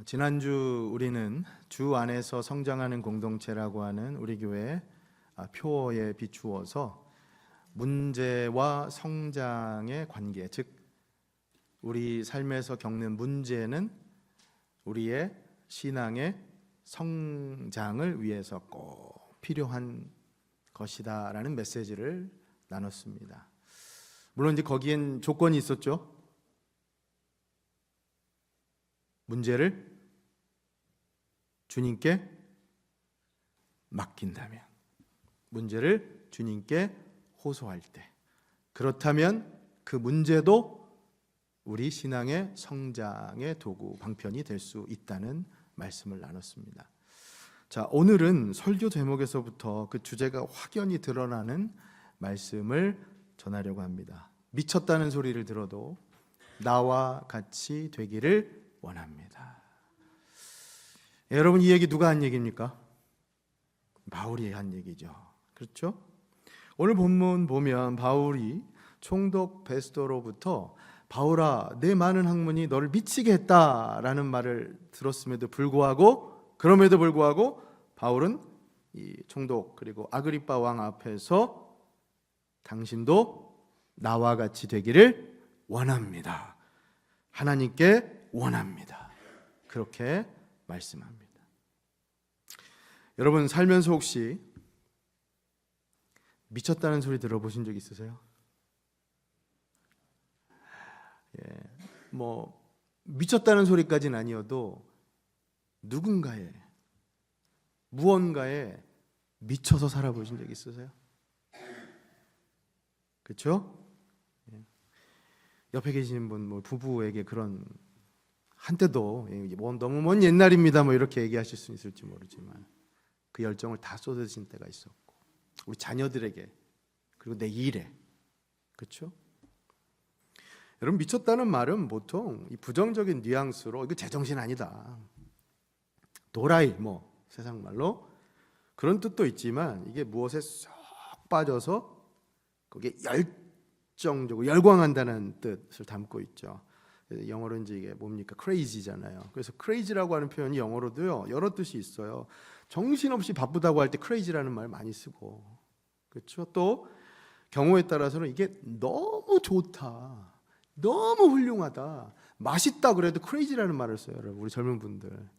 지난주 우리는 주 안에서 성장하는 공동체라고 하는 우리 교회 표어에 비추어서 문제와 성장의 관계, 즉 우리 삶에서 겪는 문제는 우리의 신앙의 성장을 위해서 꼭 필요한 것이다 라는 메시지를 나눴습니다. 물론 이제 거기엔 조건이 있었죠. 문제를 주님께 맡긴다면, 문제를 주님께 호소할 때, 그렇다면 그 문제도 우리 신앙의 성장의 도구, 방편이 될 수 있다는 말씀을 나눴습니다. 자, 오늘은 설교 제목에서부터 그 주제가 확연히 드러나는 말씀을 전하려고 합니다. 미쳤다는 소리를 들어도 나와 같이 되기를 원합니다. 여러분, 이 얘기 누가 한 얘기입니까? 바울이 한 얘기죠. 그렇죠? 오늘 본문 보면 바울이 총독 베스도로부터 바울아, 내 많은 학문이 너를 미치게 했다라는 말을 들었음에도 불구하고, 그럼에도 불구하고 바울은 이 총독 그리고 아그리빠 왕 앞에서 당신도 나와 같이 되기를 원합니다. 하나님께 원합니다. 그렇게 말씀합니다. 여러분, 살면서 혹시 미쳤다는 소리 들어보신 적 있으세요? 미쳤다는 소리까지는 아니어도 누군가에, 무언가에 미쳐서 살아보신 적 있으세요? 그렇죠? 옆에 계시는 분, 부부에게 그런, 한때도 너무 먼 옛날입니다 이렇게 얘기하실 수 있을지 모르지만 그 열정을 다 쏟으신 때가 있었고, 우리 자녀들에게, 그리고 내 일에, 그렇죠? 여러분, 미쳤다는 말은 보통 이 부정적인 뉘앙스로 이거 제정신 아니다, 도라이, 세상 말로 그런 뜻도 있지만, 이게 무엇에 쏙 빠져서 거기에 열정적으로 열광한다는 뜻을 담고 있죠. 영어로 이제 이게 뭡니까? crazy잖아요. 그래서 crazy라고 하는 표현이 영어로도요 여러 뜻이 있어요. 정신없이 바쁘다고 할 때 crazy라는 말 많이 쓰고, 그렇죠? 또 경우에 따라서는 이게 너무 좋다, 너무 훌륭하다, 맛있다 그래도 crazy라는 말을 써요. 여러분, 우리 젊은 분들,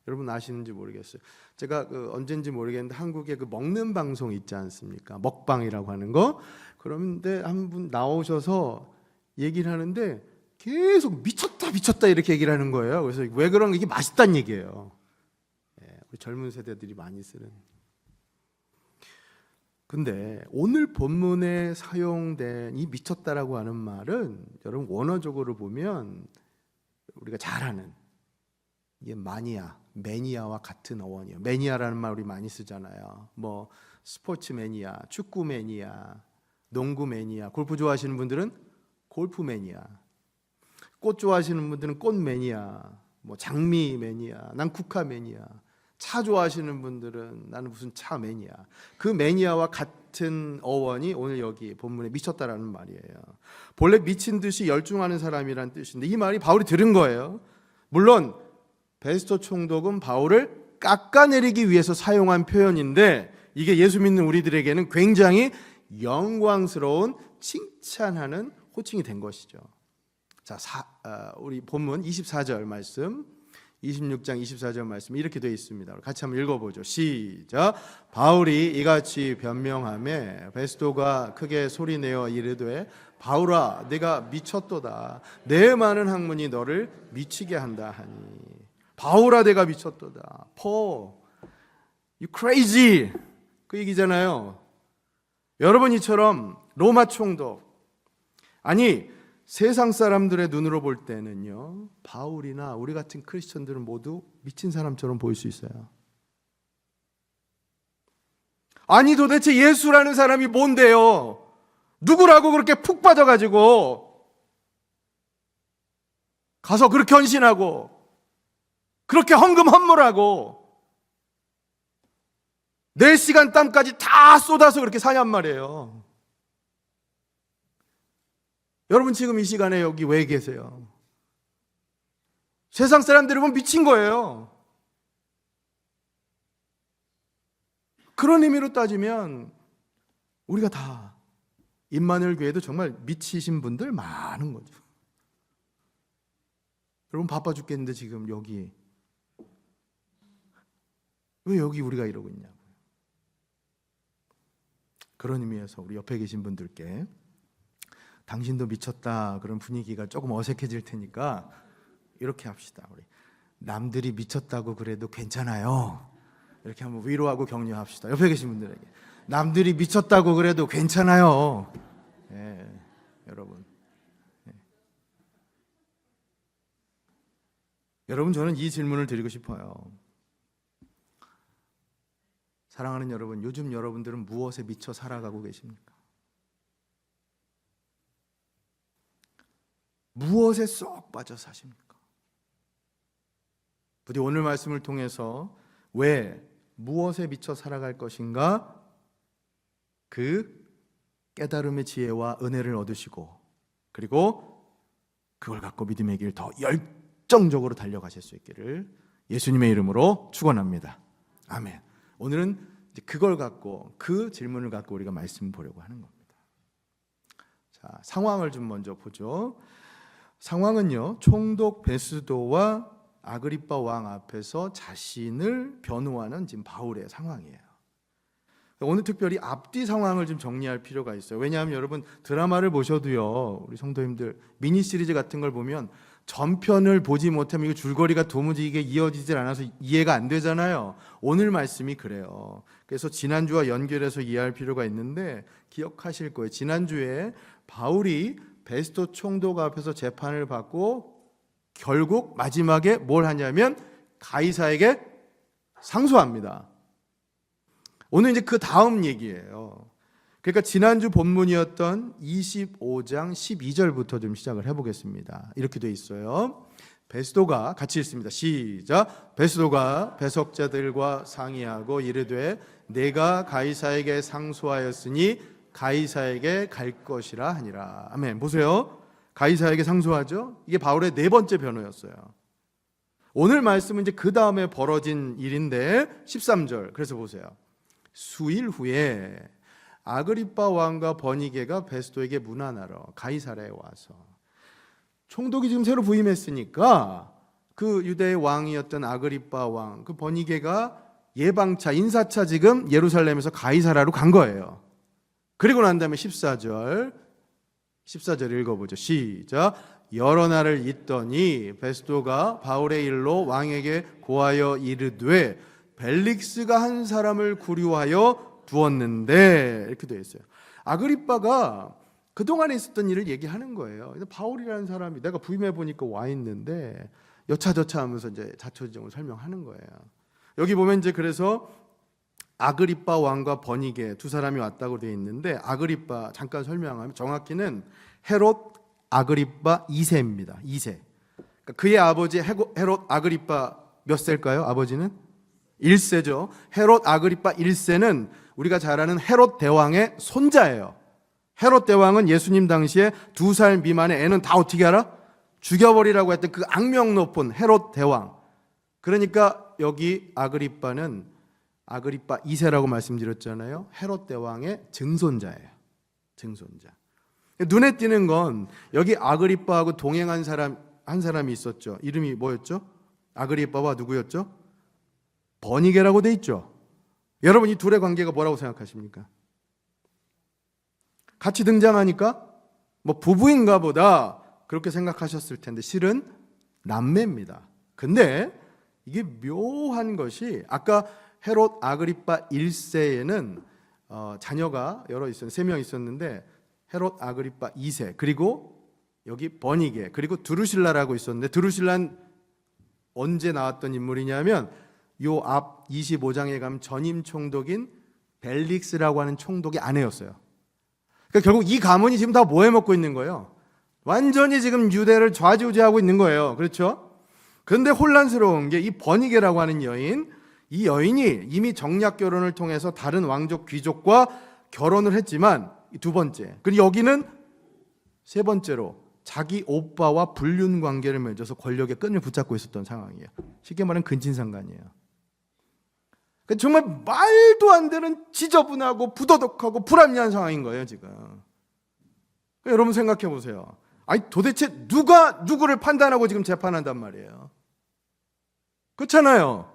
여러분 아시는지 모르겠어요. 제가 언젠지 모르겠는데 한국에 그 먹는 방송 있지 않습니까? 먹방이라고 하는 거. 그런데 한 분 나오셔서 얘기를 하는데 계속 미쳤다 이렇게 얘기를 하는 거예요. 그래서 왜 그런가, 이게 맛있다는 얘기예요. 우리 젊은 세대들이 많이 쓰는. 근데 오늘 본문에 사용된 이 미쳤다라고 하는 말은 여러분 원어적으로 보면 우리가 잘 아는 이게 매니아와 같은 어원이에요. 매니아라는 말 우리 많이 쓰잖아요. 스포츠 매니아, 축구 매니아, 농구 매니아, 골프 좋아하시는 분들은 골프 매니아, 꽃 좋아하시는 분들은 꽃 매니아, 장미 매니아, 난 국화 매니아, 차 좋아하시는 분들은 나는 무슨 차 매니아. 그 매니아와 같은 어원이 오늘 여기 본문에 미쳤다라는 말이에요. 본래 미친 듯이 열중하는 사람이라는 뜻인데 이 말이 바울이 들은 거예요. 물론 베스도 총독은 바울을 깎아내리기 위해서 사용한 표현인데 이게 예수 믿는 우리들에게는 굉장히 영광스러운 칭찬하는 호칭이 된 것이죠. 자, 우리 본문 24절 말씀, 26장 24절 말씀 이렇게 되어 있습니다. 같이 한번 읽어보죠. 시작. 바울이 이같이 변명하며 베스도가 크게 소리내어 이르되 바울아, 내가 미쳤도다. 내 많은 학문이 너를 미치게 한다 하니. 바울아, 내가 미쳤도다. Paul, you crazy. 그 얘기잖아요. 여러분, 이처럼 로마 총독, 아니 세상 사람들의 눈으로 볼 때는요 바울이나 우리 같은 크리스천들은 모두 미친 사람처럼 보일 수 있어요. 아니 도대체 예수라는 사람이 뭔데요? 누구라고 그렇게 푹 빠져가지고 가서 그렇게 헌신하고 그렇게 헌금헌물하고 내 시간 땀까지 다 쏟아서 그렇게 사냔 말이에요. 여러분, 지금 이 시간에 여기 왜 계세요? 세상 사람들이 보면 미친 거예요. 그런 의미로 따지면 우리가 다 임마누엘 교회도 정말 미치신 분들 많은 거죠. 여러분 바빠 죽겠는데 지금 여기 왜 여기 우리가 이러고 있냐고요. 그런 의미에서 우리 옆에 계신 분들께 당신도 미쳤다 그런 분위기가 조금 어색해질 테니까 이렇게 합시다. 우리 남들이 미쳤다고 그래도 괜찮아요. 이렇게 한번 위로하고 격려합시다. 옆에 계신 분들에게 남들이 미쳤다고 그래도 괜찮아요. 여러분. 여러분, 저는 이 질문을 드리고 싶어요. 사랑하는 여러분, 요즘 여러분들은 무엇에 미쳐 살아가고 계십니까? 무엇에 쏙 빠져 사십니까? 부디 오늘 말씀을 통해서 왜 무엇에 미쳐 살아갈 것인가 그 깨달음의 지혜와 은혜를 얻으시고 그리고 그걸 갖고 믿음의 길 더 열정적으로 달려가실 수 있기를 예수님의 이름으로 축원합니다. 아멘. 오늘은 그걸 갖고 그 질문을 갖고 우리가 말씀 보려고 하는 겁니다. 자, 상황을 좀 먼저 보죠. 상황은요, 총독 베스도와 아그리빠 왕 앞에서 자신을 변호하는 지금 바울의 상황이에요. 오늘 특별히 앞뒤 상황을 좀 정리할 필요가 있어요. 왜냐하면 여러분 드라마를 보셔도요, 우리 성도님들 미니 시리즈 같은 걸 보면 전편을 보지 못하면 이거 줄거리가 도무지 이게 이어지질 않아서 이해가 안 되잖아요. 오늘 말씀이 그래요. 그래서 지난주와 연결해서 이해할 필요가 있는데 기억하실 거예요. 지난주에 바울이 베스도 총독 앞에서 재판을 받고 결국 마지막에 뭘 하냐면 가이사에게 상소합니다. 오늘 이제 그 다음 얘기예요. 그러니까 지난주 본문이었던 25장 12절부터 좀 시작을 해보겠습니다. 이렇게 돼 있어요. 베스도가 같이 읽습니다. 시작. 베스도가 배석자들과 상의하고 이르되 내가 가이사에게 상소하였으니 가이사에게 갈 것이라 하니라. 아멘. 보세요. 가이사에게 상소하죠. 이게 바울의 네 번째 변호였어요. 오늘 말씀은 이제 그 다음에 벌어진 일인데 13절. 그래서 보세요. 수일 후에 아그리빠 왕과 버니게가 베스도에게 문안하러 가이사랴에 와서 총독이 지금 새로 부임했으니까 그 유대의 왕이었던 아그리빠 왕, 그 버니게가 예방차, 인사차 지금 예루살렘에서 가이사랴로 간 거예요. 그리고 난 다음에 14절 읽어보죠. 시작. 여러 날을 있더니 베스도가 바울의 일로 왕에게 고하여 이르되 벨릭스가 한 사람을 구류하여 두었는데 이렇게 되어 있어요. 아그리빠가 그동안에 있었던 일을 얘기하는 거예요. 바울이라는 사람이 내가 부임해 보니까 와 있는데 여차저차 하면서 이제 자초지종을 설명하는 거예요. 여기 보면 이제 그래서 아그리빠 왕과 버니게 두 사람이 왔다고 되어 있는데 아그리빠 잠깐 설명하면 정확히는 헤롯 아그리빠 2세입니다. 2세. 그러니까 그의 아버지 헤롯 아그리빠 몇 세일까요? 아버지는 1세죠. 헤롯 아그리빠 1세는 우리가 잘 아는 헤롯 대왕의 손자예요. 헤롯 대왕은 예수님 당시에 2살 미만의 애는 다 어떻게 알아? 죽여버리라고 했던 그 악명 높은 헤롯 대왕. 그러니까 여기 아그리빠는 아그리빠 2세라고 말씀드렸잖아요. 헤롯 대왕의 증손자예요. 증손자. 눈에 띄는 건 여기 아그리빠하고 동행한 사람 한 사람이 있었죠. 이름이 뭐였죠? 아그리빠와 누구였죠? 버니게라고 돼 있죠. 여러분 이 둘의 관계가 뭐라고 생각하십니까? 같이 등장하니까 뭐 부부인가 보다 그렇게 생각하셨을 텐데 실은 남매입니다. 근데 이게 묘한 것이 아까 헤롯 아그리빠 1세에는 자녀가 여러 있었는데 3명 있었는데 헤롯 아그리빠 2세 그리고 여기 버니게 그리고 드루실라라고 있었는데 드루실라는 언제 나왔던 인물이냐면 요 앞 25장에 가면 전임 총독인 벨릭스라고 하는 총독의 아내였어요. 그러니까 결국 이 가문이 지금 다 뭐 해먹고 있는 거예요? 완전히 지금 유대를 좌지우지하고 있는 거예요. 그렇죠? 그런데 혼란스러운 게 이 버니게라고 하는 여인, 이 여인이 이미 정략 결혼을 통해서 다른 왕족 귀족과 결혼을 했지만 두 번째, 그리고 여기는 세 번째로 자기 오빠와 불륜 관계를 맺어서 권력의 끈을 붙잡고 있었던 상황이에요. 쉽게 말하면 근친상간이에요. 그러니까 정말 말도 안 되는 지저분하고 부도덕하고 불합리한 상황인 거예요, 지금. 그러니까 여러분 생각해 보세요. 아니 도대체 누가 누구를 판단하고 지금 재판한단 말이에요? 그렇잖아요.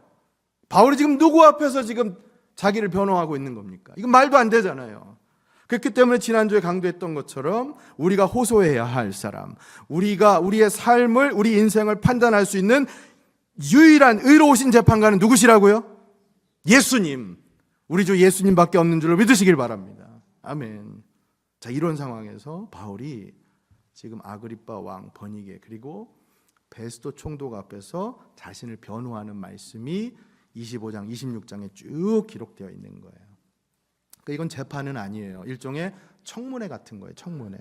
바울이 지금 누구 앞에서 지금 자기를 변호하고 있는 겁니까? 이건 말도 안 되잖아요. 그렇기 때문에 지난주에 강조했던 것처럼 우리가 호소해야 할 사람, 우리가 우리의 삶을, 우리 인생을 판단할 수 있는 유일한 의로우신 재판관은 누구시라고요? 예수님. 우리 주 예수님밖에 없는 줄로 믿으시길 바랍니다. 아멘. 자, 이런 상황에서 바울이 지금 아그리빠 왕 버니게 그리고 베스도 총독 앞에서 자신을 변호하는 말씀이 25장, 26장에 쭉 기록되어 있는 거예요. 그러니까 이건 재판은 아니에요. 일종의 청문회 같은 거예요. 청문회.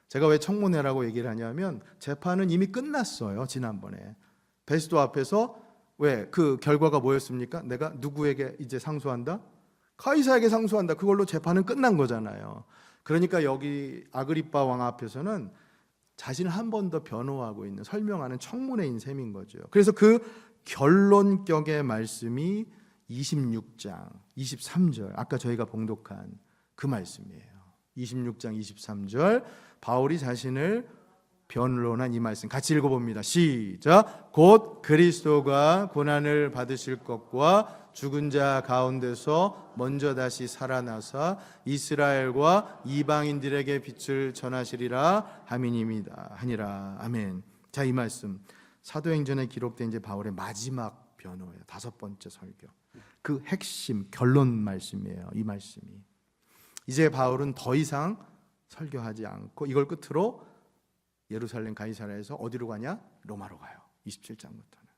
제가 왜 청문회라고 얘기를 하냐면 재판은 이미 끝났어요. 지난번에 베스도 앞에서 왜 그 결과가 뭐였습니까? 내가 누구에게 이제 상소한다? 카이사에게 상소한다. 그걸로 재판은 끝난 거잖아요. 그러니까 여기 아그리빠 왕 앞에서는 자신을 한 번 더 변호하고 있는, 설명하는 청문회인 셈인 거죠. 그래서 그 결론격의 말씀이 26장 23절, 아까 저희가 봉독한 그 말씀이에요. 26장 23절, 바울이 자신을 변론한 이 말씀 같이 읽어봅니다. 시작. 곧 그리스도가 고난을 받으실 것과 죽은 자 가운데서 먼저 다시 살아나사 이스라엘과 이방인들에게 빛을 전하시리라 함이니이다 하니라. 아멘. 자, 이 말씀 사도행전에 기록된 이제 바울의 마지막 변호예요. 5번째 설교. 그 핵심 결론 말씀이에요. 이 말씀이. 이제 바울은 더 이상 설교하지 않고 이걸 끝으로 예루살렘 가이사랴에서 어디로 가냐? 로마로 가요. 27장부터는.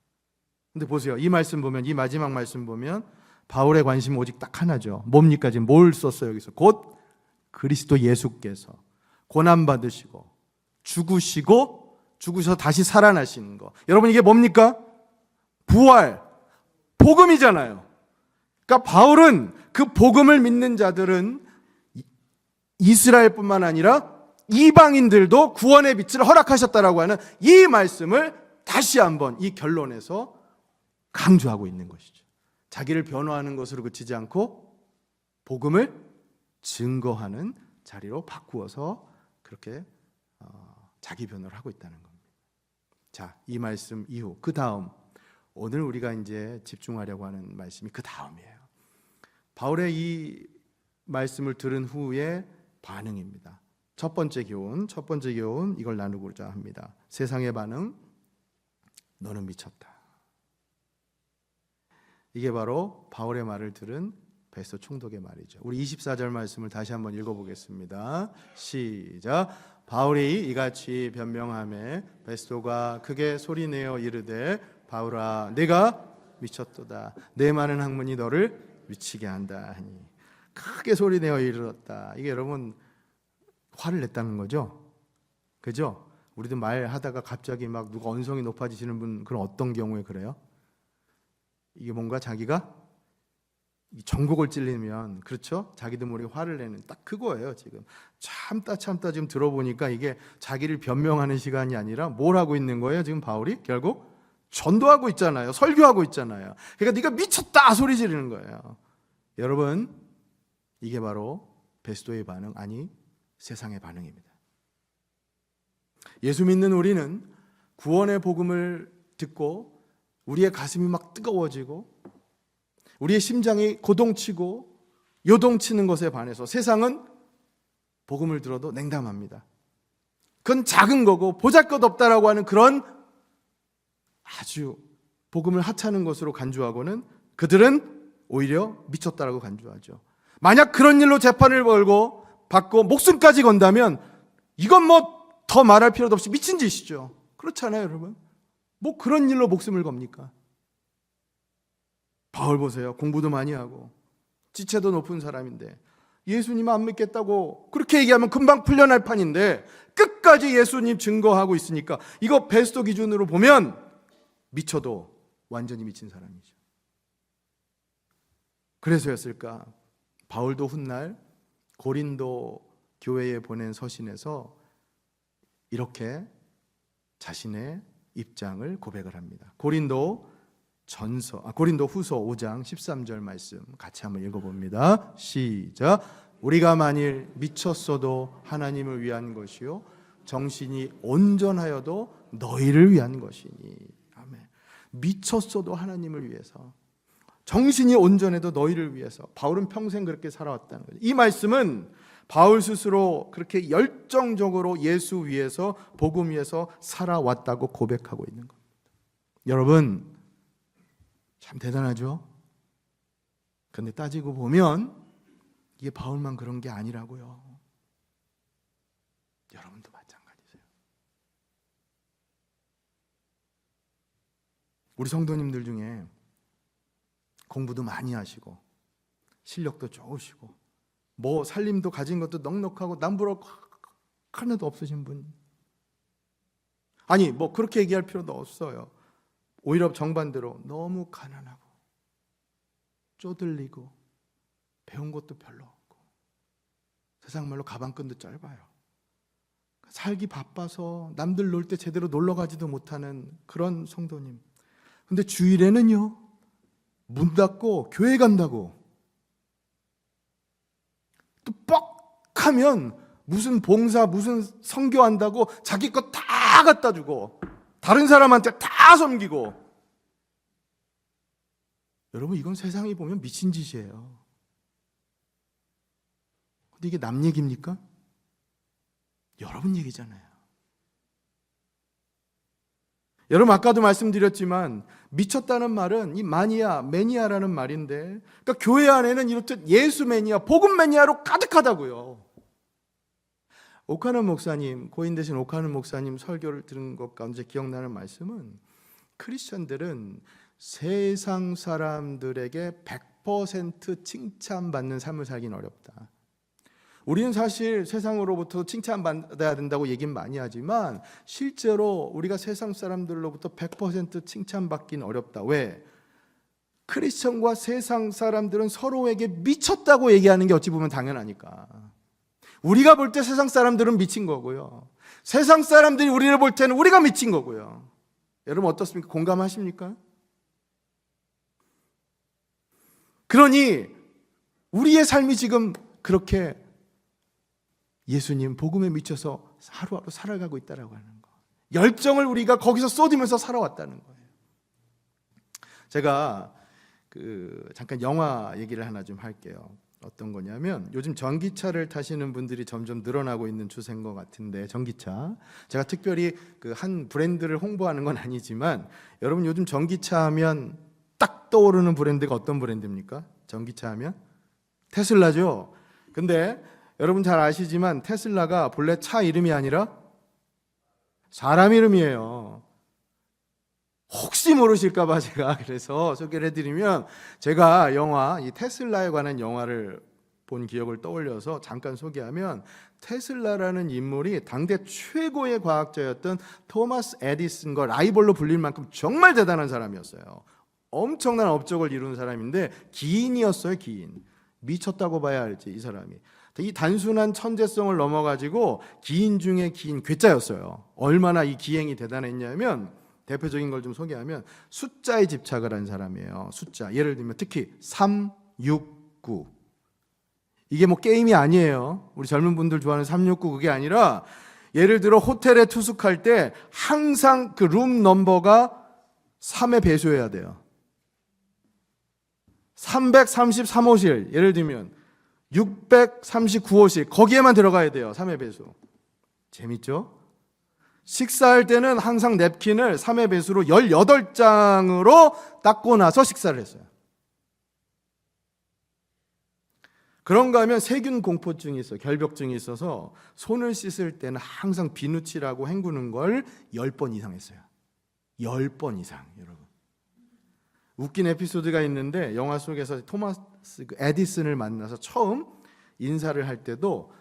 근데 보세요. 이 말씀 보면, 이 마지막 말씀 보면 바울의 관심은 오직 딱 하나죠. 뭡니까? 지금 뭘 썼어요? 여기서 곧 그리스도 예수께서 고난 받으시고 죽으시고 죽으셔서 다시 살아나시는 거. 여러분 이게 뭡니까? 부활, 복음이잖아요. 그러니까 바울은 그 복음을 믿는 자들은 이스라엘뿐만 아니라 이방인들도 구원의 빛을 허락하셨다라고 하는 이 말씀을 다시 한번 이 결론에서 강조하고 있는 것이죠. 자기를 변호하는 것으로 그치지 않고 복음을 증거하는 자리로 바꾸어서 그렇게 자기 변호를 하고 있다는 겁니다. 자, 이 말씀 이후 그 다음 오늘 우리가 이제 집중하려고 하는 말씀이 그 다음이에요. 바울의 이 말씀을 들은 후에 반응입니다. 첫 번째 교훈 이걸 나누고자 합니다. 세상의 반응, 너는 미쳤다. 이게 바로 바울의 말을 들은 베스도 총독의 말이죠. 우리 24절 말씀을 다시 한번 읽어보겠습니다. 시작. 바울이 이같이 변명하매 베스도가 크게 소리내어 이르되 바울아 내가 미쳤도다. 내 많은 학문이 너를 미치게 한다 하니. 크게 소리내어 이르렀다. 이게 여러분 화를 냈다는 거죠. 그죠? 우리도 말하다가 갑자기 막 누가 언성이 높아지시는 분, 그런 어떤 경우에 그래요? 이게 뭔가 자기가 전곡을 찔리면, 그렇죠? 자기도 모르게 화를 내는 딱 그거예요. 지금 참다 지금 들어보니까 이게 자기를 변명하는 시간이 아니라 뭘 하고 있는 거예요? 지금 바울이 결국 전도하고 있잖아요. 설교하고 있잖아요. 그러니까 네가 미쳤다 소리 지르는 거예요. 여러분 이게 바로 베스도의 반응, 아니 세상의 반응입니다. 예수 믿는 우리는 구원의 복음을 듣고 우리의 가슴이 막 뜨거워지고 우리의 심장이 고동치고 요동치는 것에 반해서 세상은 복음을 들어도 냉담합니다. 그건 작은 거고 보잘것없다라고 하는 그런 아주 복음을 하찮은 것으로 간주하고는 그들은 오히려 미쳤다라고 간주하죠. 만약 그런 일로 재판을 벌고 받고 목숨까지 건다면 이건 뭐 더 말할 필요도 없이 미친 짓이죠. 그렇잖아요, 여러분. 뭐 그런 일로 목숨을 겁니까? 바울 보세요. 공부도 많이 하고 지체도 높은 사람인데 예수님 안 믿겠다고 그렇게 얘기하면 금방 풀려날 판인데 끝까지 예수님 증거하고 있으니까 이거 베스도 기준으로 보면 미쳐도 완전히 미친 사람이죠. 그래서였을까? 바울도 훗날 고린도 교회에 보낸 서신에서 이렇게 자신의 입장을 고백을 합니다. 고린도 후서 5장 13절 말씀 같이 한번 읽어봅니다. 시작. 우리가 만일 미쳤어도 하나님을 위한 것이요 정신이 온전하여도 너희를 위한 것이니. 아멘. 미쳤어도 하나님을 위해서, 정신이 온전해도 너희를 위해서. 바울은 평생 그렇게 살아왔다는 거죠. 이 말씀은 바울 스스로 그렇게 열정적으로 예수 위해서, 복음 위해서 살아왔다고 고백하고 있는 겁니다. 여러분, 참 대단하죠? 그런데 따지고 보면 이게 바울만 그런 게 아니라고요. 여러분도 마찬가지세요. 우리 성도님들 중에 공부도 많이 하시고 실력도 좋으시고 뭐 살림도 가진 것도 넉넉하고 남부럽고 하나도 없으신 분, 아니 뭐 그렇게 얘기할 필요도 없어요. 오히려 정반대로 너무 가난하고 쪼들리고 배운 것도 별로 없고 세상 말로 가방끈도 짧아요. 살기 바빠서 남들 놀 때 제대로 놀러 가지도 못하는 그런 성도님, 근데 주일에는요 문 닫고 교회 간다고, 또 뻑하면 무슨 봉사 무슨 선교한다고 자기 것 다 갖다 주고 다른 사람한테 다 섬기고. 여러분, 이건 세상이 보면 미친 짓이에요. 근데 이게 남 얘기입니까? 여러분 얘기잖아요. 여러분, 아까도 말씀드렸지만 미쳤다는 말은 이 매니아라는 말인데, 그러니까 교회 안에는 이렇듯 예수 매니아, 복음 매니아로 가득하다고요. 오카는 목사님, 고인 되신 오카는 목사님 설교를 들은 것 가운데 기억나는 말씀은, 크리스천들은 세상 사람들에게 100% 칭찬받는 삶을 살기는 어렵다. 우리는 사실 세상으로부터 칭찬받아야 된다고 얘기는 많이 하지만 실제로 우리가 세상 사람들로부터 100% 칭찬받기는 어렵다. 왜? 크리스천과 세상 사람들은 서로에게 미쳤다고 얘기하는 게 어찌 보면 당연하니까. 우리가 볼 때 세상 사람들은 미친 거고요, 세상 사람들이 우리를 볼 때는 우리가 미친 거고요. 여러분 어떻습니까? 공감하십니까? 그러니 우리의 삶이 지금 그렇게 예수님 복음에 미쳐서 하루하루 살아가고 있다라고 하는 거, 열정을 우리가 거기서 쏟으면서 살아왔다는 거예요. 제가 잠깐 영화 얘기를 하나 좀 할게요. 어떤 거냐면, 요즘 전기차를 타시는 분들이 점점 늘어나고 있는 추세인 것 같은데, 전기차, 제가 특별히 한 브랜드를 홍보하는 건 아니지만, 여러분 요즘 전기차 하면 딱 떠오르는 브랜드가 어떤 브랜드입니까? 전기차 하면 테슬라죠. 근데 여러분 잘 아시지만 테슬라가 본래 차 이름이 아니라 사람 이름이에요. 혹시 모르실까 봐 제가 그래서 소개를 해드리면, 제가 이 테슬라에 관한 영화를 본 기억을 떠올려서 잠깐 소개하면, 테슬라라는 인물이 당대 최고의 과학자였던 토마스 에디슨과 라이벌로 불릴 만큼 정말 대단한 사람이었어요. 엄청난 업적을 이룬 사람인데 기인이었어요. 기인. 미쳤다고 봐야 할지, 이 사람이. 이 단순한 천재성을 넘어가지고 기인 중에 기인, 괴짜였어요. 얼마나 이 기행이 대단했냐면, 대표적인 걸 좀 소개하면 숫자에 집착을 한 사람이에요. 숫자. 예를 들면 특히 369. 이게 뭐 게임이 아니에요. 우리 젊은 분들 좋아하는 369 그게 아니라, 예를 들어 호텔에 투숙할 때 항상 그 룸 넘버가 3의 배수여야 돼요. 333호실, 예를 들면 639호실, 거기에만 들어가야 돼요. 3의 배수. 재밌죠? 식사할 때는 항상 냅킨을 3의 배수로 18장으로 닦고 나서 식사를 했어요. 그런가 하면 세균 공포증이 있어요. 결벽증이 있어서 손을 씻을 때는 항상 비누칠하고 헹구는 걸 10번 이상 했어요. 10번 이상, 여러분. 웃긴 에피소드가 있는데, 영화 속에서 토마스 에디슨을 만나서 처음 인사를 할 때도,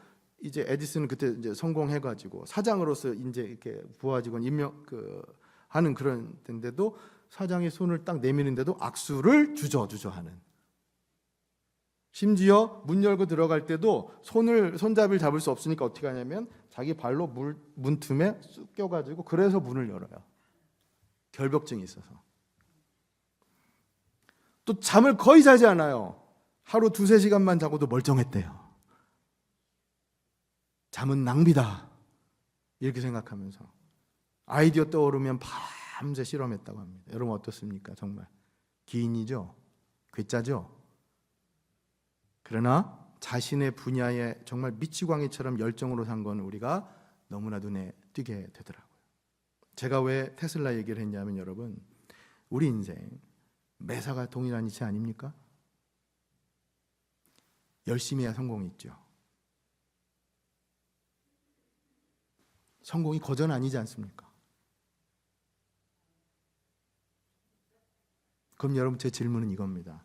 이제 에디슨은 그때 이제 성공해가지고 사장으로서 이제 이렇게 부하직원 하는 그런 데인데도, 사장이 손을 딱 내미는데도 악수를 주저주저 하는. 심지어 문 열고 들어갈 때도 손잡이를 잡을 수 없으니까 어떻게 하냐면 자기 발로 문 틈에 쑥 껴가지고 그래서 문을 열어요. 결벽증이 있어서. 또 잠을 거의 자지 않아요. 하루 2-3시간만 자고도 멀쩡했대요. 잠은 낭비다 이렇게 생각하면서 아이디어 떠오르면 밤새 실험했다고 합니다. 여러분 어떻습니까? 정말 기인이죠? 괴짜죠? 그러나 자신의 분야에 정말 미치광이처럼 열정으로 산 건 우리가 너무나 눈에 띄게 되더라고요. 제가 왜 테슬라 얘기를 했냐면 여러분, 우리 인생 매사가 동일한 이치 아닙니까? 열심히 해야 성공이 있죠. 성공이 거전 아니지 않습니까? 그럼 여러분, 제 질문은 이겁니다.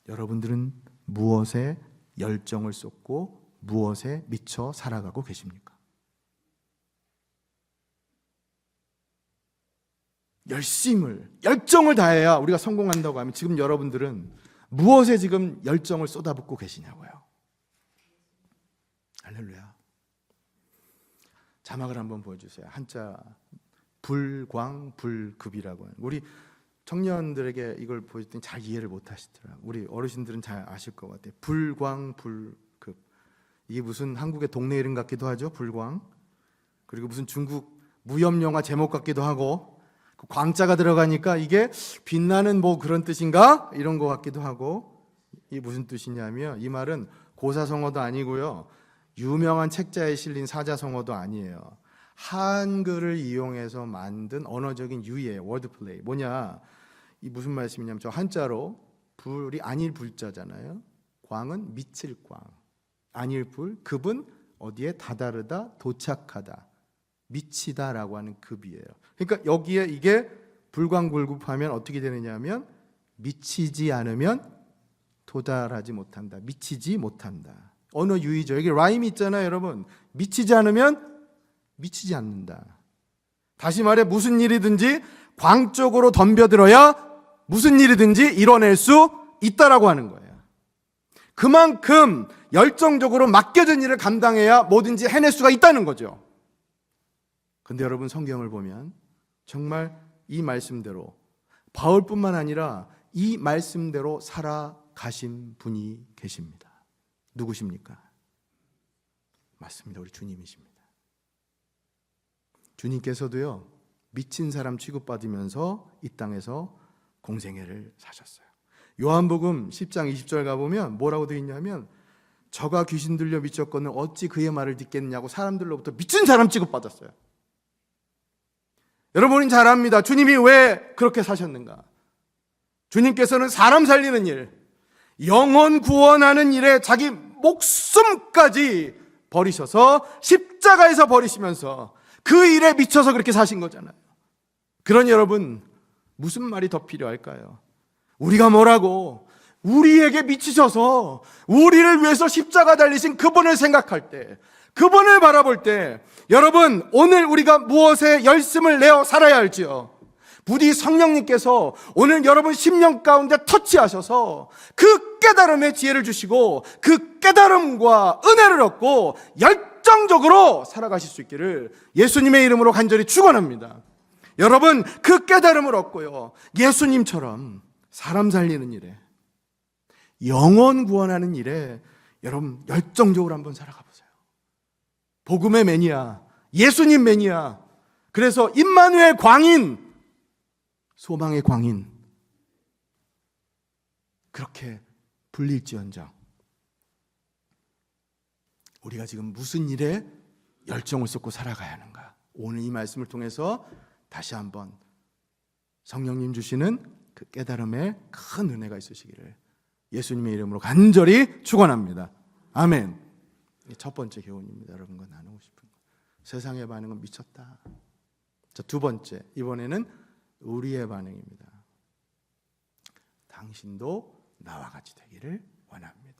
여러분들은 무엇에 열정을 쏟고 무엇에 미쳐 살아가고 계십니까? 열정을 다해야 우리가 성공한다고 하면 지금 여러분들은 무엇에 지금 열정을 쏟아붓고 계시냐고요. 할렐루야. 자막을 한번 보여주세요. 한자 불광불급이라고 하는, 우리 청년들에게 이걸 보여줬더니 잘 이해를 못 하시더라고요. 우리 어르신들은 잘 아실 것 같아요. 불광불급, 이게 무슨 한국의 동네 이름 같기도 하죠. 불광. 그리고 무슨 중국 무협영화 제목 같기도 하고, 그 광자가 들어가니까 이게 빛나는 뭐 그런 뜻인가? 이런 것 같기도 하고. 이게 무슨 뜻이냐면, 이 말은 고사성어도 아니고요, 유명한 책자에 실린 사자성어도 아니에요. 한글을 이용해서 만든 언어적인 유희예요. 워드플레이. 뭐냐, 이 무슨 말씀이냐면, 저 한자로 불이 안일 불자잖아요. 광은 미칠 광, 안일 불, 급은 어디에 다다르다, 도착하다, 미치다라고 하는 급이에요. 그러니까 여기에 이게 불광불급하면 어떻게 되느냐면, 미치지 않으면 도달하지 못한다, 미치지 못한다. 언어 유희죠. 여기 라임이 있잖아요, 여러분. 미치지 않으면 미치지 않는다. 다시 말해, 무슨 일이든지 광 쪽으로 덤벼들어야 무슨 일이든지 이뤄낼 수 있다라고 하는 거예요. 그만큼 열정적으로 맡겨진 일을 감당해야 뭐든지 해낼 수가 있다는 거죠. 근데 여러분, 성경을 보면 정말 이 말씀대로, 바울뿐만 아니라 이 말씀대로 살아가신 분이 계십니다. 누구십니까? 맞습니다. 우리 주님이십니다. 주님께서도요, 미친 사람 취급받으면서 이 땅에서 공생애를 사셨어요. 요한복음 10장 20절 가보면 뭐라고 되어 있냐면, 저가 귀신 들려 미쳤거늘 어찌 그의 말을 듣겠느냐고 사람들로부터 미친 사람 취급받았어요. 여러분은 잘 압니다. 주님이 왜 그렇게 사셨는가? 주님께서는 사람 살리는 일, 영혼 구원하는 일에 자기 목숨까지 버리셔서 십자가에서 버리시면서 그 일에 미쳐서 그렇게 사신 거잖아요. 그러니 여러분, 무슨 말이 더 필요할까요? 우리가 뭐라고, 우리에게 미치셔서 우리를 위해서 십자가 달리신 그분을 생각할 때, 그분을 바라볼 때, 여러분, 오늘 우리가 무엇에 열심을 내어 살아야 할지요. 부디 성령님께서 오늘 여러분 심령 가운데 터치하셔서 그 깨달음의 지혜를 주시고 그 깨달음과 은혜를 얻고 열정적으로 살아가실 수 있기를 예수님의 이름으로 간절히 축원합니다. 여러분, 그 깨달음을 얻고요, 예수님처럼 사람 살리는 일에, 영혼 구원하는 일에 여러분 열정적으로 한번 살아가 보세요. 복음의 매니아, 예수님 매니아, 그래서 임마누엘 광인, 소망의 광인, 그렇게 불릴지언정 우리가 지금 무슨 일에 열정을 쏟고 살아가야 하는가, 오늘 이 말씀을 통해서 다시 한번 성령님 주시는 그 깨달음에 큰 은혜가 있으시기를 예수님의 이름으로 간절히 축원합니다. 아멘. 첫 번째 교훈입니다. 여러분과 나누고 싶은 거, 세상의 반응은 미쳤다. 자, 두 번째, 이번에는 우리의 반응입니다. 당신도 나와 같이 되기를 원합니다.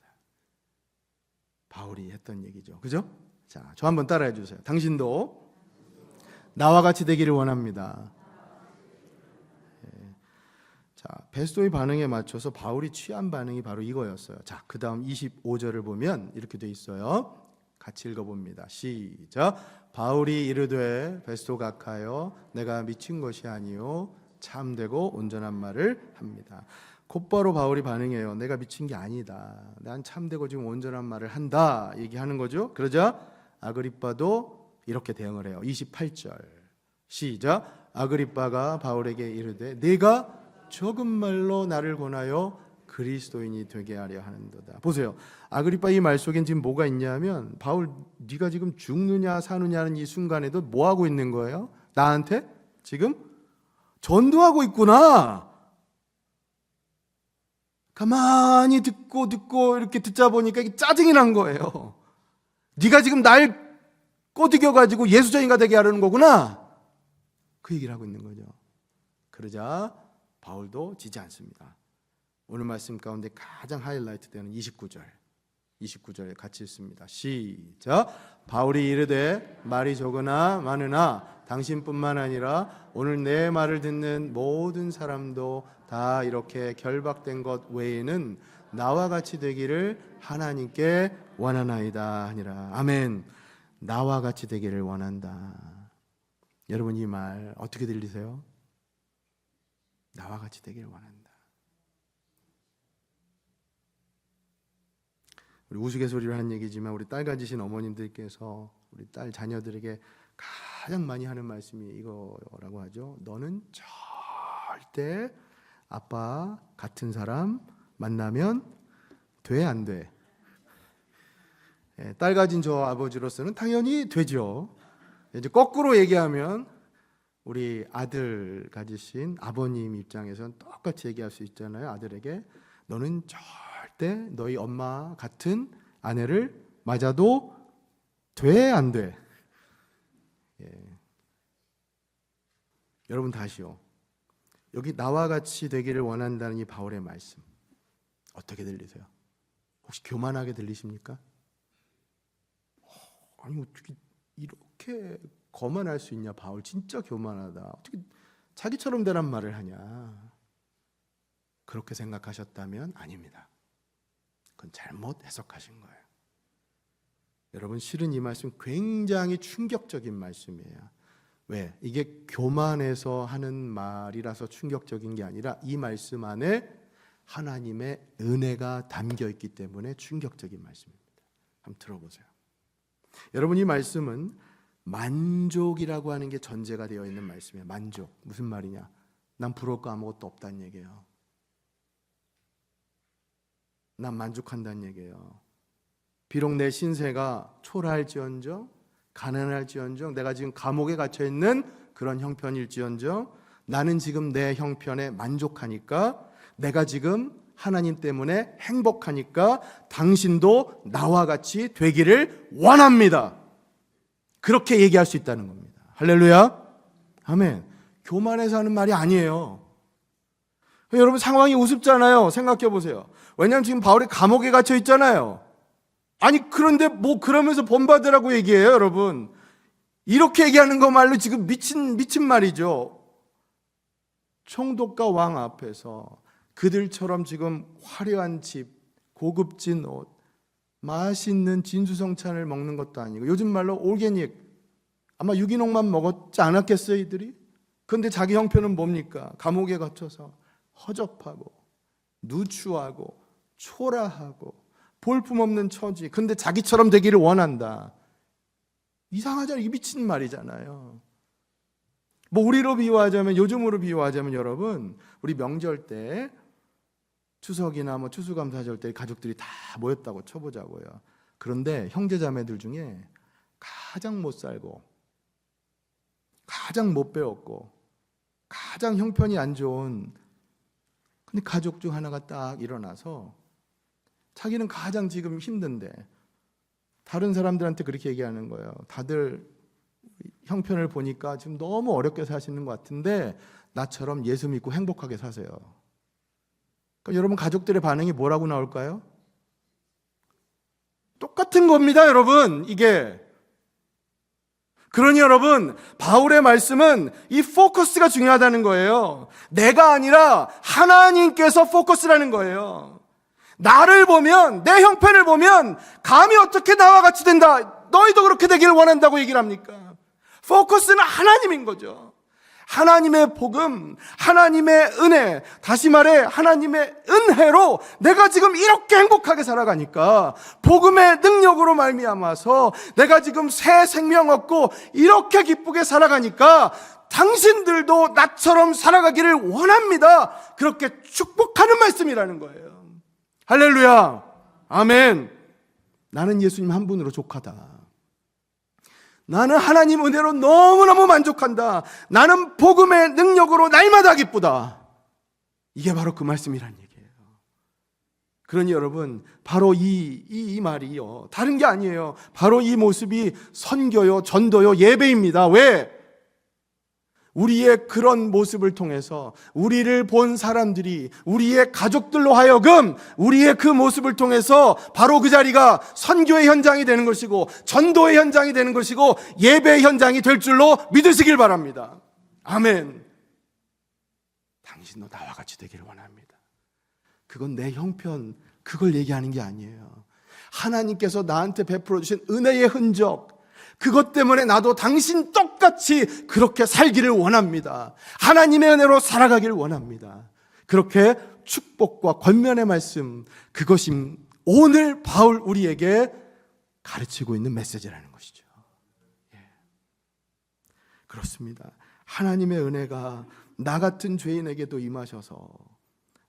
바울이 했던 얘기죠. 그죠? 자, 저 한번 따라해 주세요. 당신도 나와 같이 되기를 원합니다. 자, 베스도의 반응에 맞춰서 바울이 취한 반응이 바로 이거였어요. 자, 그 다음 25절을 보면 이렇게 돼 있어요. 같이 읽어봅니다. 시작. 바울이 이르되 베스도 각하여 내가 미친 것이 아니요 참되고 온전한 말을 합니다. 곧바로 바울이 반응해요. 내가 미친 게 아니다. 난 참되고 지금 온전한 말을 한다 얘기하는 거죠. 그러자 아그리빠도 이렇게 대응을 해요. 28절 시작. 아그리빠가 바울에게 이르되 네가 적은 말로 나를 권하여 그리스도인이 되게 하려 하는도다. 보세요. 아그리빠 이 말 속엔 지금 뭐가 있냐면 바울 네가 지금 죽느냐 사느냐는 이 순간에도 뭐 하고 있는 거예요? 나한테 지금 전도하고 있구나. 가만히 듣고 이렇게 듣자 보니까 이게 짜증이 난 거예요. 네가 지금 날 꼬드겨가지고 예수자인가 되게 하려는 거구나. 그 얘기를 하고 있는 거죠. 그러자 바울도 지지 않습니다. 오늘 말씀 가운데 가장 하이라이트 되는 29절 같이 읽습니다. 시작. 바울이 이르되 말이 적으나 많으나 당신뿐만 아니라 오늘 내 말을 듣는 모든 사람도 다 이렇게 결박된 것 외에는 나와 같이 되기를 하나님께 원하나이다 하니라. 아멘. 나와 같이 되기를 원한다. 여러분 이 말 어떻게 들리세요? 나와 같이 되기를 원한다. 우리 우스갯소리로 하는 얘기지만 우리 딸 가지신 어머님들께서 우리 딸 자녀들에게 가장 많이 하는 말씀이 이거라고 하죠. 너는 절대 아빠 같은 사람 만나면 돼, 안 돼? 딸 가진 저 아버지로서는 당연히 되죠. 이제 거꾸로 얘기하면 우리 아들 가지신 아버님 입장에서는 똑같이 얘기할 수 있잖아요. 아들에게 너는 절대 너희 엄마 같은 아내를 맞아도 돼, 안 돼? 예. 여러분 다시요. 여기 나와 같이 되기를 원한다는 이 바울의 말씀 어떻게 들리세요? 혹시 교만하게 들리십니까? 아니 어떻게 이렇게 거만할 수 있냐? 바울 진짜 교만하다. 어떻게 자기처럼 되란 말을 하냐? 그렇게 생각하셨다면 아닙니다. 그건 잘못 해석하신 거예요. 여러분 실은 이 말씀 굉장히 충격적인 말씀이에요. 왜? 이게 교만해서 하는 말이라서 충격적인 게 아니라 이 말씀 안에 하나님의 은혜가 담겨 있기 때문에 충격적인 말씀입니다. 한번 들어보세요. 여러분 이 말씀은 만족이라고 하는 게 전제가 되어 있는 말씀이에요. 만족. 무슨 말이냐? 난 부러울 거 아무것도 없다는 얘기예요. 난 만족한다는 얘기예요. 비록 내 신세가 초라할지언정 가난할지언정 내가 지금 감옥에 갇혀있는 그런 형편일지언정 나는 지금 내 형편에 만족하니까 내가 지금 하나님 때문에 행복하니까 당신도 나와 같이 되기를 원합니다. 그렇게 얘기할 수 있다는 겁니다. 할렐루야. 아멘. 교만해서 하는 말이 아니에요. 여러분 상황이 우습잖아요. 생각해 보세요. 왜냐하면 지금 바울이 감옥에 갇혀 있잖아요. 아니 그런데 뭐 그러면서 본받으라고 얘기해요. 여러분 이렇게 얘기하는 거 말로 지금 미친 말이죠. 총독과 왕 앞에서 그들처럼 지금 화려한 집, 고급진 옷, 맛있는 진수성찬을 먹는 것도 아니고 요즘 말로 올게닉 아마 유기농만 먹었지 않았겠어요 이들이? 그런데 자기 형편은 뭡니까? 감옥에 갇혀서 허접하고 누추하고 초라하고 볼품없는 처지. 근데 자기처럼 되기를 원한다. 이상하잖아요. 이게 미친 말이잖아요. 뭐 우리로 비유하자면 요즘으로 비유하자면 여러분 우리 명절 때 추석이나 뭐 추수감사절 때 가족들이 다 모였다고 쳐보자고요. 그런데 형제자매들 중에 가장 못 살고 가장 못 배웠고 가장 형편이 안 좋은 근데 가족 중 하나가 딱 일어나서 자기는 가장 지금 힘든데 다른 사람들한테 그렇게 얘기하는 거예요. 다들 형편을 보니까 지금 너무 어렵게 사시는 것 같은데 나처럼 예수 믿고 행복하게 사세요. 그러니까 여러분 가족들의 반응이 뭐라고 나올까요? 똑같은 겁니다, 여러분. 이게 그러니 여러분, 바울의 말씀은 이 포커스가 중요하다는 거예요. 내가 아니라 하나님께서 포커스라는 거예요. 나를 보면, 내 형편을 보면 감히 어떻게 나와 같이 된다, 너희도 그렇게 되기를 원한다고 얘기를 합니까? 포커스는 하나님인 거죠. 하나님의 복음, 하나님의 은혜, 다시 말해 하나님의 은혜로 내가 지금 이렇게 행복하게 살아가니까, 복음의 능력으로 말미암아서 내가 지금 새 생명 얻고 이렇게 기쁘게 살아가니까 당신들도 나처럼 살아가기를 원합니다. 그렇게 축복하는 말씀이라는 거예요. 할렐루야, 아멘. 나는 예수님 한 분으로 족하다. 나는 하나님 은혜로 너무너무 만족한다. 나는 복음의 능력으로 날마다 기쁘다. 이게 바로 그 말씀이란 얘기예요. 그러니 여러분, 바로 이 말이요, 다른 게 아니에요. 바로 이 모습이 선교요, 전도요, 예배입니다. 왜? 우리의 그런 모습을 통해서 우리를 본 사람들이, 우리의 가족들로 하여금 우리의 그 모습을 통해서 바로 그 자리가 선교의 현장이 되는 것이고, 전도의 현장이 되는 것이고, 예배의 현장이 될 줄로 믿으시길 바랍니다. 아멘. 당신도 나와 같이 되기를 원합니다. 그건 내 형편, 그걸 얘기하는 게 아니에요. 하나님께서 나한테 베풀어 주신 은혜의 흔적, 그것 때문에 나도 당신 똑같이 그렇게 살기를 원합니다. 하나님의 은혜로 살아가기를 원합니다. 그렇게 축복과 권면의 말씀, 그것이 오늘 바울 우리에게 가르치고 있는 메시지라는 것이죠. 예. 그렇습니다. 하나님의 은혜가 나 같은 죄인에게도 임하셔서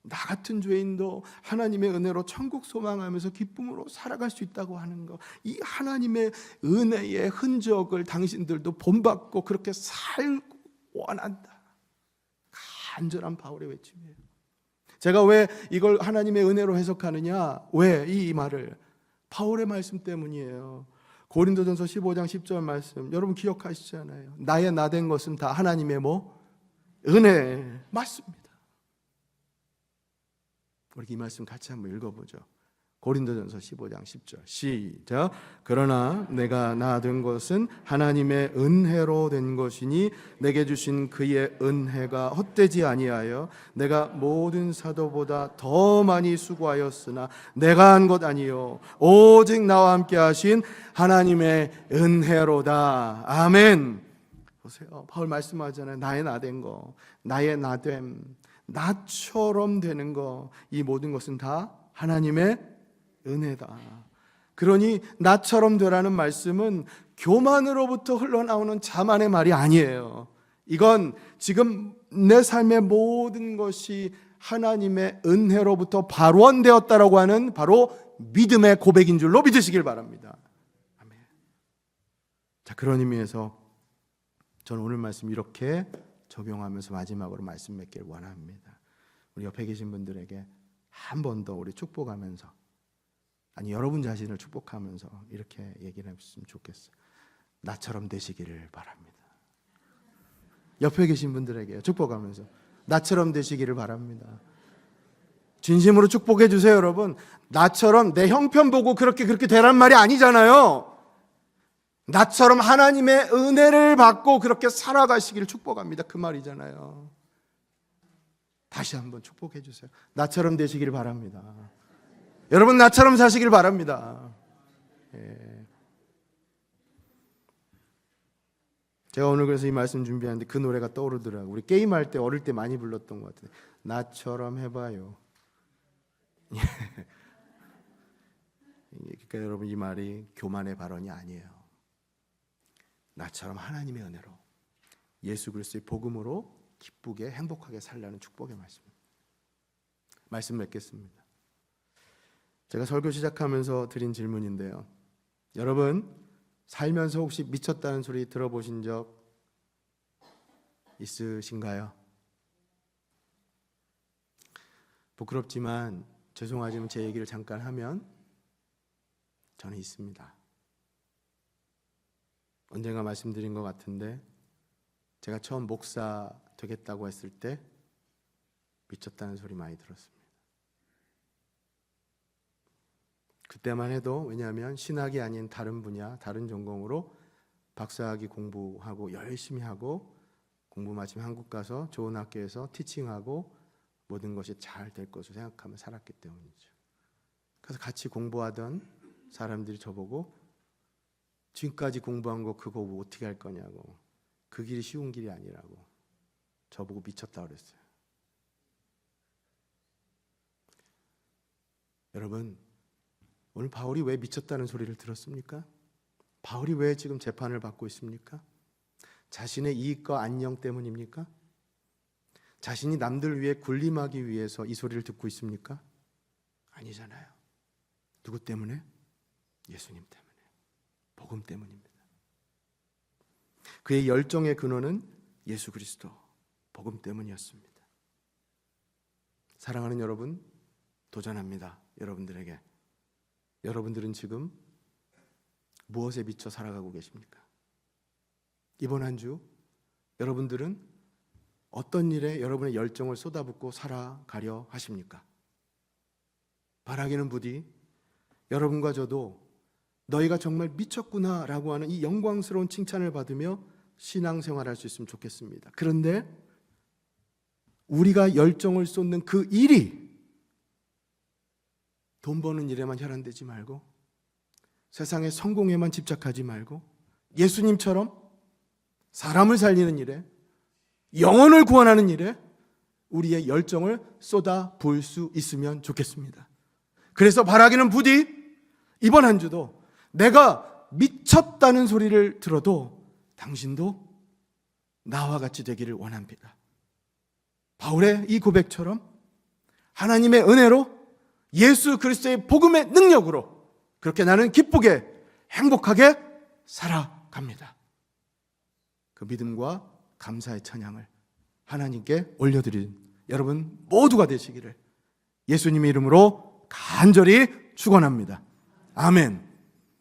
나 같은 죄인도 하나님의 은혜로 천국 소망하면서 기쁨으로 살아갈 수 있다고 하는 것, 이 하나님의 은혜의 흔적을 당신들도 본받고 그렇게 살고 원한다. 간절한 바울의 외침이에요. 제가 왜 이걸 하나님의 은혜로 해석하느냐, 왜 이 말을? 바울의 말씀 때문이에요. 고린도전서 15장 10절 말씀 여러분 기억하시잖아요. 나의 나 된 것은 다 하나님의 은혜. 맞습니다. 우리 이 말씀 같이 한번 읽어보죠. 고린도전서 15장 10절 시작. 그러나 내가 나 된 것은 하나님의 은혜로 된 것이니 내게 주신 그의 은혜가 헛되지 아니하여 내가 모든 사도보다 더 많이 수고하였으나 내가 한 것 아니요 오직 나와 함께 하신 하나님의 은혜로다. 아멘. 보세요, 바울 말씀하잖아요. 나의 나 된 거, 나의 나됨, 나처럼 되는 거, 이 모든 것은 다 하나님의 은혜다. 그러니 나처럼 되라는 말씀은 교만으로부터 흘러나오는 자만의 말이 아니에요. 이건 지금 내 삶의 모든 것이 하나님의 은혜로부터 발원되었다라고 하는 바로 믿음의 고백인 줄로 믿으시길 바랍니다. 아멘. 자, 그런 의미에서 저는 오늘 말씀 이렇게 적용하면서 마지막으로 말씀 맺기를 원합니다. 우리 옆에 계신 분들에게 한 번 더 우리 축복하면서, 아니 여러분 자신을 축복하면서 이렇게 얘기를 했으면 좋겠어요. 나처럼 되시기를 바랍니다. 옆에 계신 분들에게 축복하면서 나처럼 되시기를 바랍니다. 진심으로 축복해 주세요. 여러분, 나처럼 내 형편 보고 그렇게 되란 말이 아니잖아요. 나처럼 하나님의 은혜를 받고 그렇게 살아가시기를 축복합니다. 그 말이잖아요. 다시 한번 축복해 주세요. 나처럼 되시기를 바랍니다. 여러분, 나처럼 사시길 바랍니다. 예. 제가 오늘 그래서 이 말씀 준비하는데 그 노래가 떠오르더라고요. 우리 게임할 때 어릴 때 많이 불렀던 것 같아요. 나처럼 해봐요. 그러니까 여러분, 이 말이 교만의 발언이 아니에요. 나처럼 하나님의 은혜로 예수 그리스도의 복음으로 기쁘게 행복하게 살라는 축복의 말씀 맺겠습니다. 제가 설교 시작하면서 드린 질문인데요, 여러분 살면서 혹시 미쳤다는 소리 들어보신 적 있으신가요? 부끄럽지만 죄송하지만 제 얘기를 잠깐 하면 저는 있습니다. 언젠가 말씀드린 것 같은데, 제가 처음 목사 되겠다고 했을 때 미쳤다는 소리 많이 들었습니다. 그때만 해도, 왜냐하면 신학이 아닌 다른 분야, 다른 전공으로 박사학위 공부하고 열심히 하고 공부 마치면 한국 가서 좋은 학교에서 티칭하고 모든 것이 잘 될 것으로 생각하며 살았기 때문이죠. 그래서 같이 공부하던 사람들이 저보고 지금까지 공부한 거 그거 어떻게 할 거냐고, 그 길이 쉬운 길이 아니라고 저보고 미쳤다 그랬어요. 여러분, 오늘 바울이 왜 미쳤다는 소리를 들었습니까? 바울이 왜 지금 재판을 받고 있습니까? 자신의 이익과 안녕 때문입니까? 자신이 남들 위해 군림하기 위해서 이 소리를 듣고 있습니까? 아니잖아요. 누구 때문에? 예수님 때문에, 복음 때문입니다. 그의 열정의 근원은 예수 그리스도, 복음 때문이었습니다. 사랑하는 여러분, 도전합니다. 여러분들에게. 여러분들은 지금 무엇에 미쳐 살아가고 계십니까? 이번 한 주 여러분들은 어떤 일에 여러분의 열정을 쏟아붓고 살아가려 하십니까? 바라기는 부디 여러분과 저도 너희가 정말 미쳤구나라고 하는 이 영광스러운 칭찬을 받으며 신앙생활할 수 있으면 좋겠습니다. 그런데 우리가 열정을 쏟는 그 일이 돈 버는 일에만 혈안되지 말고, 세상의 성공에만 집착하지 말고, 예수님처럼 사람을 살리는 일에, 영혼을 구원하는 일에 우리의 열정을 쏟아 부을 수 있으면 좋겠습니다. 그래서 바라기는 부디 이번 한 주도 내가 미쳤다는 소리를 들어도 당신도 나와 같이 되기를 원합니다. 바울의 이 고백처럼 하나님의 은혜로 예수 그리스도의 복음의 능력으로 그렇게 나는 기쁘게 행복하게 살아갑니다. 그 믿음과 감사의 찬양을 하나님께 올려드리는 여러분 모두가 되시기를 예수님의 이름으로 간절히 축원합니다. 아멘.